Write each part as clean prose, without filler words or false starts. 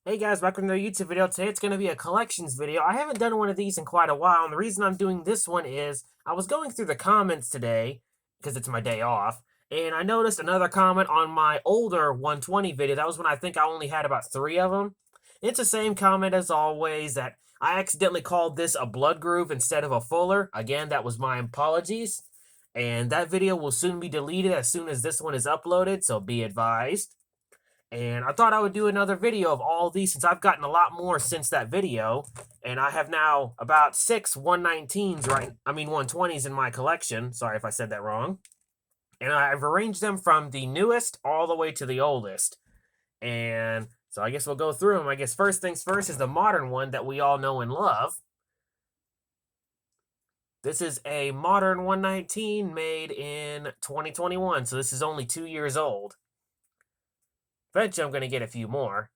Hey guys, welcome to another YouTube video. Today it's going to be a collections video. I haven't done one of these in quite a while, and the reason I'm doing this one is I was going through the comments today, because it's my day off, and I noticed another comment on my older 120 video. That was when I think I only had about 3 of them. It's the same comment as always, that I accidentally called this a blood groove instead of a fuller. Again, that was my apologies. And that video will soon be deleted as soon as this one is uploaded, so be advised. And I thought I would do another video of all these since I've gotten a lot more since that video. And I have now about 6 119s, 120s in my collection. Sorry if I said that wrong. And I've arranged them from the newest all the way to the oldest. And so I guess we'll go through them. I guess first things first is the modern one that we all know and love. This is a modern 119 made in 2021. So this is only 2 years old. Eventually, I'm going to get a few more.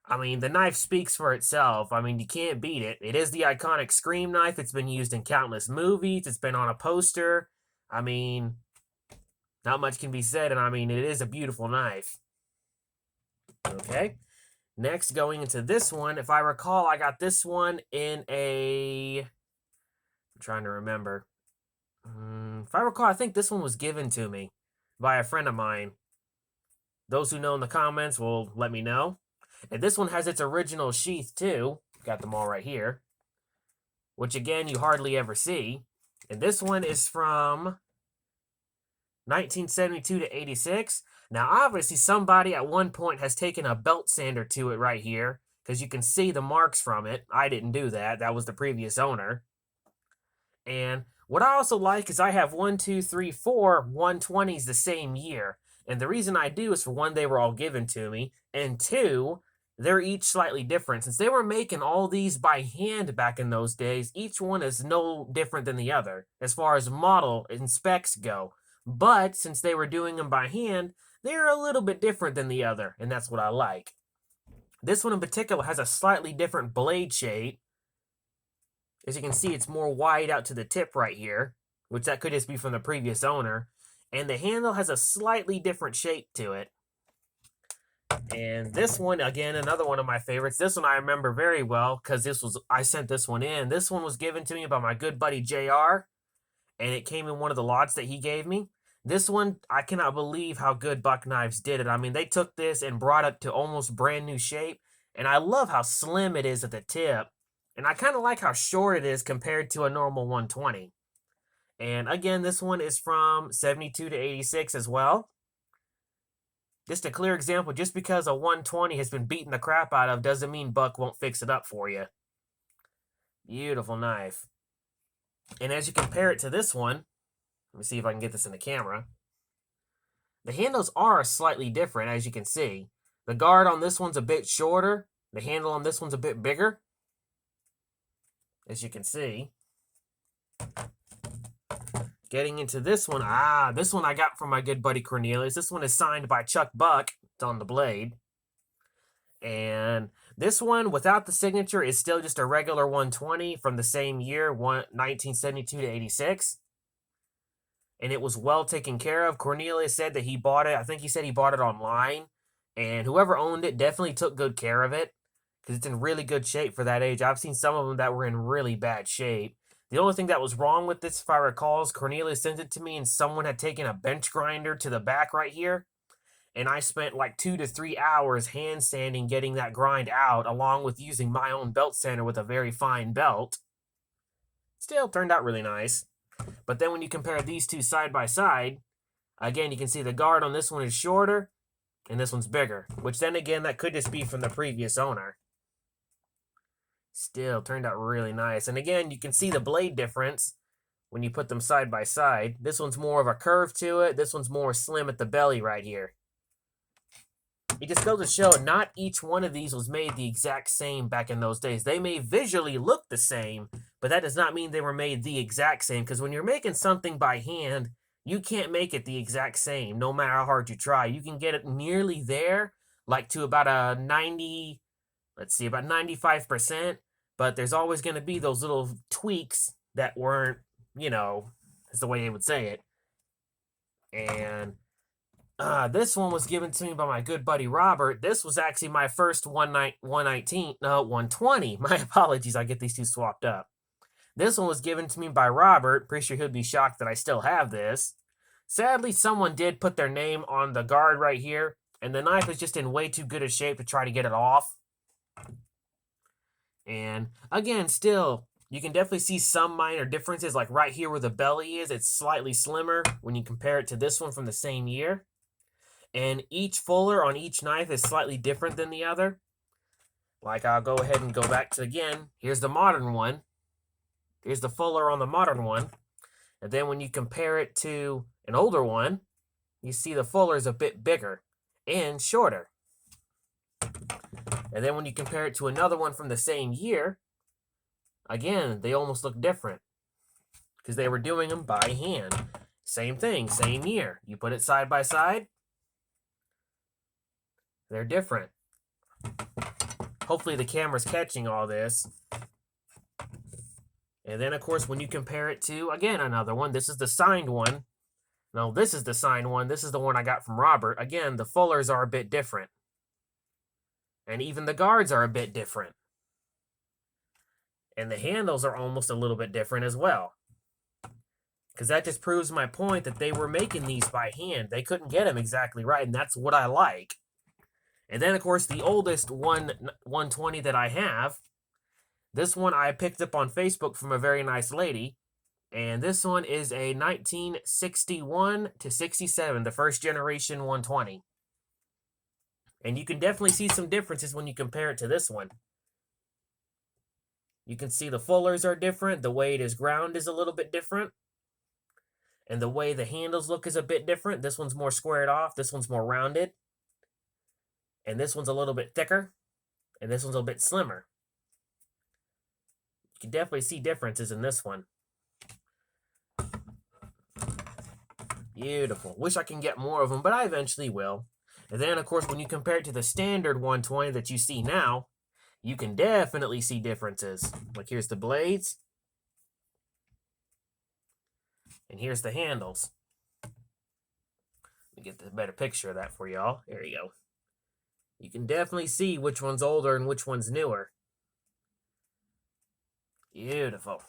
I mean, the knife speaks for itself. I mean, you can't beat it. It is the iconic Scream knife. It's been used in countless movies. It's been on a poster. I mean, not much can be said, and I mean, it is a beautiful knife. Okay. Next, going into this one, if I recall, I got this one in a... I'm trying to remember. If I recall, I think this one was given to me by a friend of mine. Those who know in the comments will let me know. And this one has its original sheath, too. Got them all right here. Which, again, you hardly ever see. And this one is from 1972 to 86. Now, obviously, somebody at one point has taken a belt sander to it right here, because you can see the marks from it. I didn't do that. That was the previous owner. And what I also like is I have 1, 2, 3, 4 120s the same year. And the reason I do is, for one, they were all given to me, and two, they're each slightly different. Since they were making all these by hand back in those days, each one is no different than the other as far as model and specs go. But since they were doing them by hand, they're a little bit different than the other, and that's what I like. This one in particular has a slightly different blade shape. As you can see, it's more wide out to the tip right here, which that could just be from the previous owner. And the handle has a slightly different shape to it. And this one, again, another one of my favorites. This one I remember very well because I sent this one in. This one was given to me by my good buddy JR, and it came in one of the lots that he gave me. This one, I cannot believe how good Buck Knives did it. I mean, they took this and brought it to almost brand new shape, and I love how slim it is at the tip, and I kind of like how short it is compared to a normal 120. And again, this one is from 72 to 86 as well. Just a clear example, just because a 120 has been beaten the crap out of doesn't mean Buck won't fix it up for you. Beautiful knife. And as you compare it to this one, let me see if I can get this in the camera. The handles are slightly different, as you can see. The guard on this one's a bit shorter. The handle on this one's a bit bigger, as you can see. Getting into this one, this one I got from my good buddy Cornelius. This one is signed by Chuck Buck. It's on the blade. And this one, without the signature, is still just a regular 120 from the same year, 1972 to 86. And it was well taken care of. Cornelius said that he bought it. I think he said he bought it online. And whoever owned it definitely took good care of it, because it's in really good shape for that age. I've seen some of them that were in really bad shape. The only thing that was wrong with this, if I recall, is Cornelius sent it to me and someone had taken a bench grinder to the back right here. And I spent like 2 to 3 hours hand sanding, getting that grind out, along with using my own belt sander with a very fine belt. Still turned out really nice. But then when you compare these two side by side, again, you can see the guard on this one is shorter and this one's bigger, which then again, that could just be from the previous owner. Still turned out really nice. And again, you can see the blade difference when you put them side by side. This one's more of a curve to it. This one's more slim at the belly right here. It just goes to show not each one of these was made the exact same back in those days. They may visually look the same, but that does not mean they were made the exact same, because when you're making something by hand, you can't make it the exact same, no matter how hard you try. You can get it nearly there, like to about a 90, let's see, about 95%, but there's always going to be those little tweaks that weren't, is the way they would say it. And This one was given to me by my good buddy Robert. This was actually my first 120. My apologies, I get these two swapped up. This one was given to me by Robert. Pretty sure he'd be shocked that I still have this. Sadly, someone did put their name on the guard right here, and the knife is just in way too good a shape to try to get it off. And again, still, you can definitely see some minor differences, like right here where the belly is, it's slightly slimmer when you compare it to this one from the same year. And each fuller on each knife is slightly different than the other. Like, I'll go ahead and go back to, again, here's the modern one. Here's the fuller on the modern one. And then when you compare it to an older one, you see the fuller is a bit bigger and shorter. And then when you compare it to another one from the same year, again, they almost look different because they were doing them by hand. Same thing, same year. You put it side by side, they're different. Hopefully the camera's catching all this. And then, of course, when you compare it to, again, another one, this is the signed one. No, this is the signed one. This is the one I got from Robert. Again, the fullers are a bit different. And even the guards are a bit different. And the handles are almost a little bit different as well. Because that just proves my point that they were making these by hand. They couldn't get them exactly right, and that's what I like. And then, of course, the oldest 120 that I have, this one I picked up on Facebook from a very nice lady. And this one is a 1961 to 67, the first generation 120. And you can definitely see some differences when you compare it to this one. You can see the fullers are different. The way it is ground is a little bit different. And the way the handles look is a bit different. This one's more squared off. This one's more rounded. And this one's a little bit thicker. And this one's a bit slimmer. You can definitely see differences in this one. Beautiful. Wish I can get more of them, but I eventually will. And then, of course, when you compare it to the standard 120 that you see now, you can definitely see differences. Like, here's the blades. And here's the handles. Let me get a better picture of that for y'all. There you go. You can definitely see which one's older and which one's newer. Beautiful.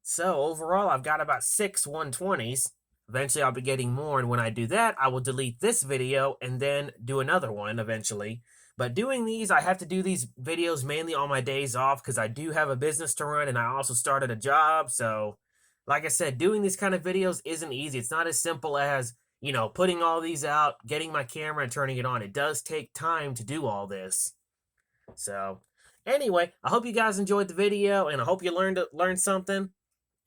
So overall, I've got about 6 120s. Eventually, I'll be getting more, and when I do that, I will delete this video and then do another one eventually. But doing these, I have to do these videos mainly on my days off because I do have a business to run, and I also started a job. So, like I said, doing these kind of videos isn't easy. It's not as simple as, you know, putting all these out, getting my camera and turning it on. It does take time to do all this. So, anyway, I hope you guys enjoyed the video, and I hope you learned something.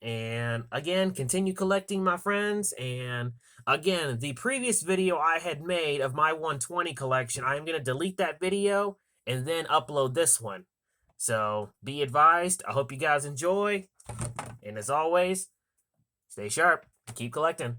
And again, continue collecting, my friends. And again, the previous video I had made of my 120 collection, I'm going to delete that video and then upload this one. So be advised. I hope you guys enjoy. And as always, stay sharp. Keep collecting.